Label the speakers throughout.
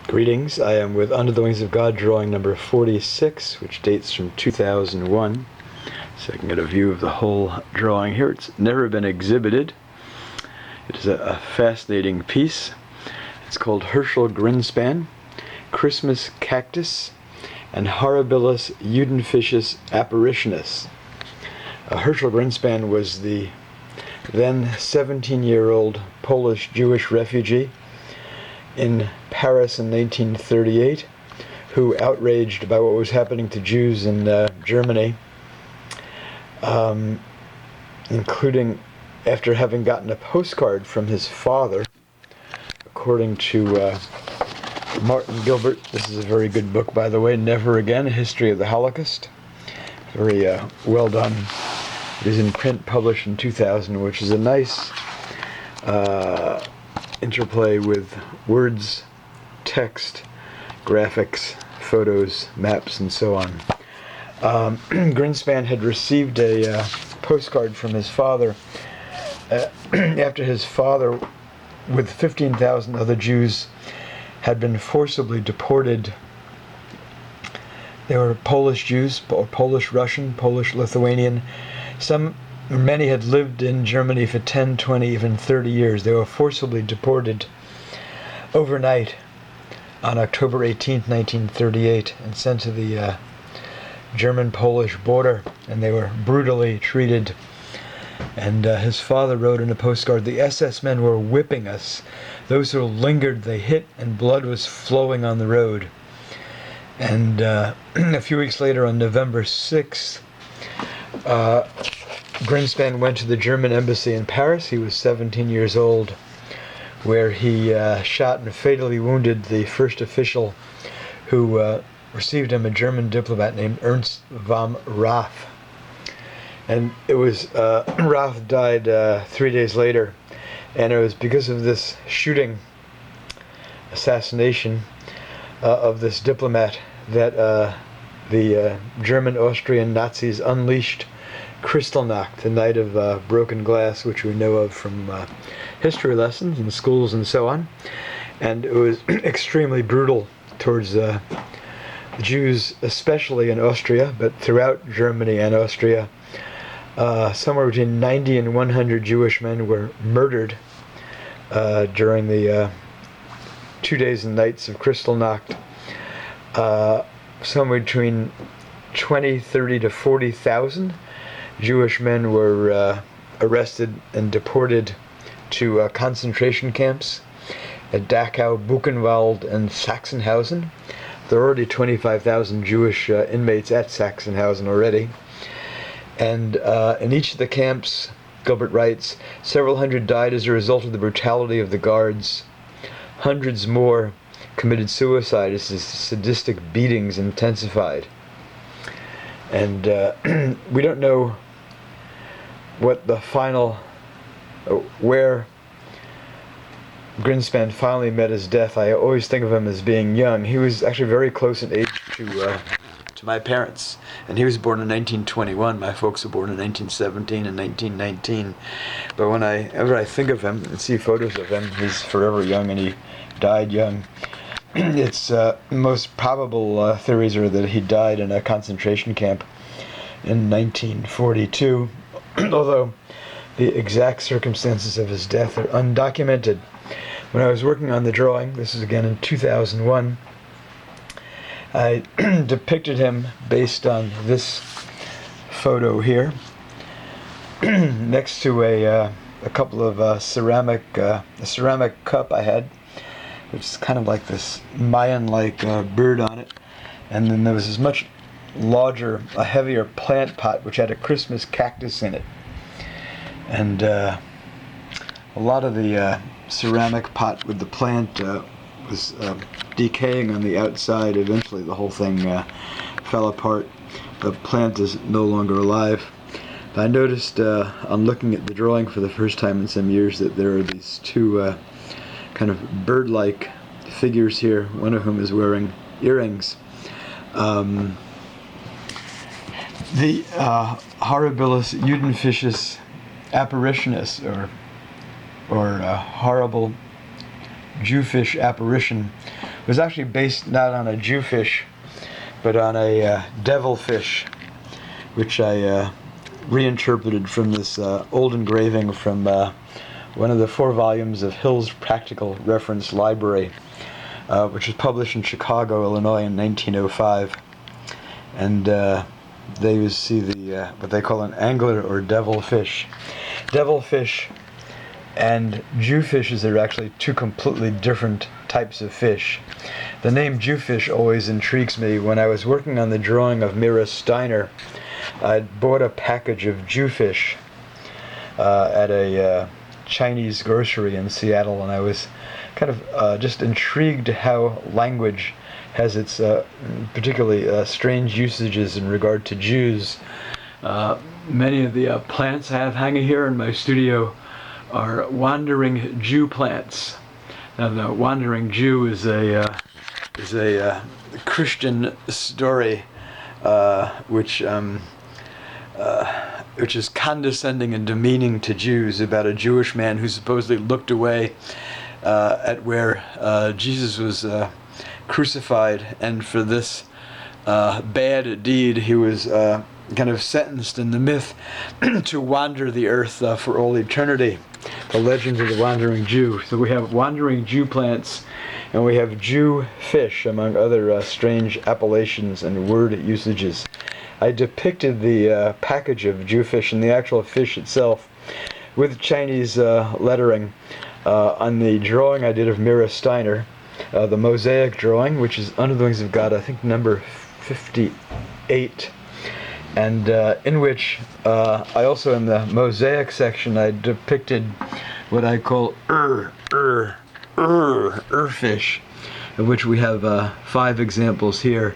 Speaker 1: Greetings, I am with Under the Wings of God drawing number 46, which dates from 2001. So I can get a view of the whole drawing here. It's never been exhibited. It is a fascinating piece. It's called Herschel Grynspan, Christmas Cactus, and Horribilus Judenfisches Apparitionus. Herschel Grynspan was the then 17-year-old Polish-Jewish refugee in Paris in 1938, who, outraged by what was happening to Jews in Germany, including after having gotten a postcard from his father, according to Martin Gilbert. This is a very good book, by the way, Never Again, A History of the Holocaust. Very well done. It is in print, published in 2000, which is a nice interplay with words, text, graphics, photos, maps, and so on. Grynspan had received a postcard from his father after his father, with 15,000 other Jews, had been forcibly deported. They were Polish Jews, or Polish-Russian, Polish-Lithuanian. Many had lived in Germany for 10, 20, even 30 years. They were forcibly deported overnight on October 18, 1938, and sent to the German-Polish border, and they were brutally treated. And his father wrote in a postcard, "The SS men were whipping us. Those who lingered they hit, and blood was flowing on the road." And a few weeks later, on November 6th, Grynspan went to the German embassy in Paris. He was 17 years old, where he shot and fatally wounded the first official who received him, a German diplomat named Ernst von Rath. And it was, Rath died 3 days later, and it was because of this assassination of this diplomat, that the German-Austrian Nazis unleashed Kristallnacht, the night of broken glass, which we know of from history lessons in schools and so on. And it was extremely brutal towards the Jews, especially in Austria, but throughout Germany and Austria. Somewhere between 90 and 100 Jewish men were murdered during the 2 days and nights of Kristallnacht. Somewhere between 20, 30 to 40,000 Jewish men were arrested and deported to concentration camps at Dachau, Buchenwald, and Sachsenhausen. There are already 25,000 Jewish inmates at Sachsenhausen already. And in each of the camps, Gilbert writes, several hundred died as a result of the brutality of the guards. Hundreds more committed suicide as the sadistic beatings intensified. And we don't know what the final, where Grynspan finally met his death. I always think of him as being young. He was actually very close in age to my parents, and he was born in 1921. My folks were born in 1917 and 1919. But whenever I think of him and see photos of him, he's forever young, and he died young. It's most probable theories are that he died in a concentration camp in 1942, although the exact circumstances of his death are undocumented. When I was working on the drawing, this is again in 2001, I depicted him based on this photo here, next to a couple of ceramic cup I had, which is kind of like this Mayan-like bird on it. And then there was this much larger, a heavier plant pot, which had a Christmas cactus in it. And a lot of the ceramic pot with the plant was decaying on the outside. Eventually the whole thing fell apart. The plant is no longer alive. But I noticed on looking at the drawing for the first time in some years that there are these two kind of bird-like figures here, one of whom is wearing earrings. The Horribilus Judenfisches Apparitionus, or horrible Jewfish apparition was actually based not on a Jewfish, but on a devilfish, which I reinterpreted from this old engraving from one of the 4 volumes of Hill's Practical Reference Library, which was published in Chicago, Illinois in 1905. And there you see the what they call an angler or devilfish. Devilfish and Jewfishes are actually 2 completely different types of fish. The name Jewfish always intrigues me. When I was working on the drawing of Mira Steiner, I bought a package of Jewfish at a Chinese grocery in Seattle, and I was kind of just intrigued how language has its particularly strange usages in regard to Jews. Many of the plants I have hanging here in my studio are wandering Jew plants. Now, the wandering Jew is a Christian story which is condescending and demeaning to Jews, about a Jewish man who supposedly looked away at where Jesus was crucified, and for this bad deed he was kind of sentenced in the myth to wander the earth for all eternity. The legend of the wandering Jew. So we have wandering Jew plants, and we have Jew fish, among other strange appellations and word usages. I depicted the package of Jewfish and the actual fish itself with Chinese lettering on the drawing I did of Mira Steiner, the mosaic drawing, which is Under the Wings of God, I think number 58, and in which I also, in the mosaic section, I depicted what I call fish, of which we have 5 examples here.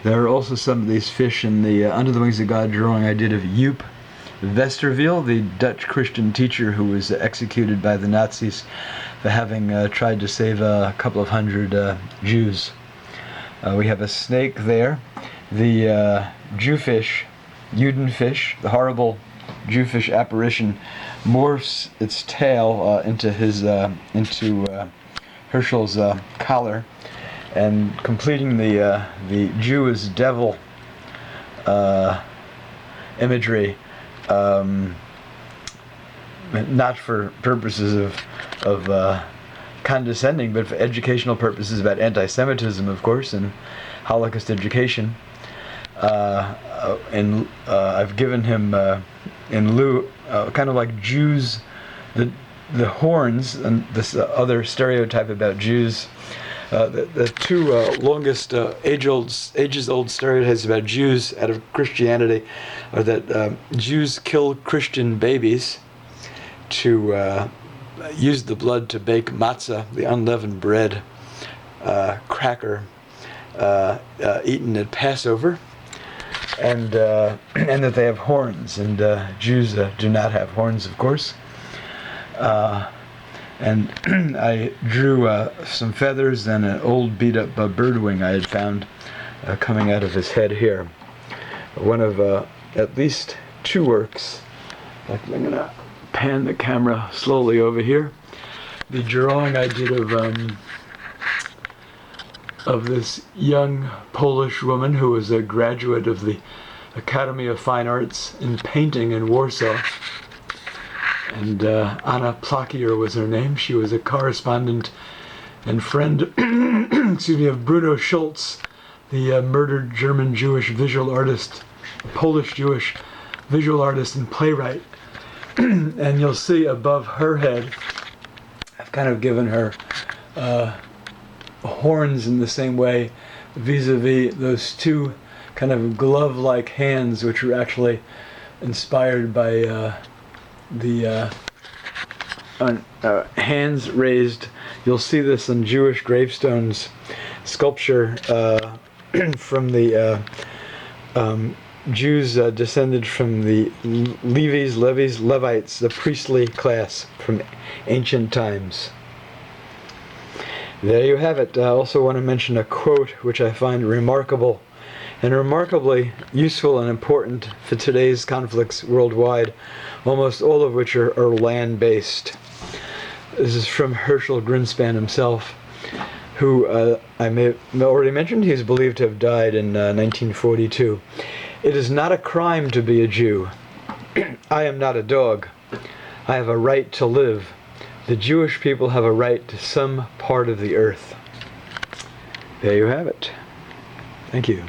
Speaker 1: There are also some of these fish in the Under the Wings of God drawing I did of Joop Westerveel, the Dutch Christian teacher who was executed by the Nazis for having tried to save a couple of hundred Jews. We have a snake there. The Jewfish, Judenfisch, the horrible Jewfish apparition, morphs its tail into Herschel's collar, and completing the Jew as devil imagery, not for purposes of condescending, but for educational purposes about anti-Semitism, of course, and Holocaust education. And I've given him in lieu kind of like Jews, the horns, and this other stereotype about Jews. The 2 longest ages-old stereotypes about Jews out of Christianity are that Jews kill Christian babies to use the blood to bake matzah, the unleavened bread cracker eaten at Passover, and that they have horns, and Jews do not have horns, of course. And I drew some feathers and an old beat-up bird wing I had found coming out of his head here. One of at least 2 works. I'm going to pan the camera slowly over here. The drawing I did of this young Polish woman who was a graduate of the Academy of Fine Arts in painting in Warsaw. And Anna Plakier was her name. She was a correspondent and friend of Bruno Schulz, the murdered German Jewish visual artist, Polish-Jewish visual artist and playwright. And you'll see above her head, I've kind of given her horns in the same way, vis-a-vis those 2 kind of glove-like hands, which were actually inspired by the hands raised. You'll see this in Jewish gravestones, sculpture from the Jews descended from the Levites, the priestly class from ancient times. There you have it. I also want to mention a quote which I find remarkable and remarkably useful and important for today's conflicts worldwide, almost all of which are land-based. This is from Herschel Grynspan himself, who I may have already mentioned. He is believed to have died in 1942. It is not a crime to be a Jew. I am not a dog. I have a right to live. The Jewish people have a right to some part of the earth. There you have it. Thank you.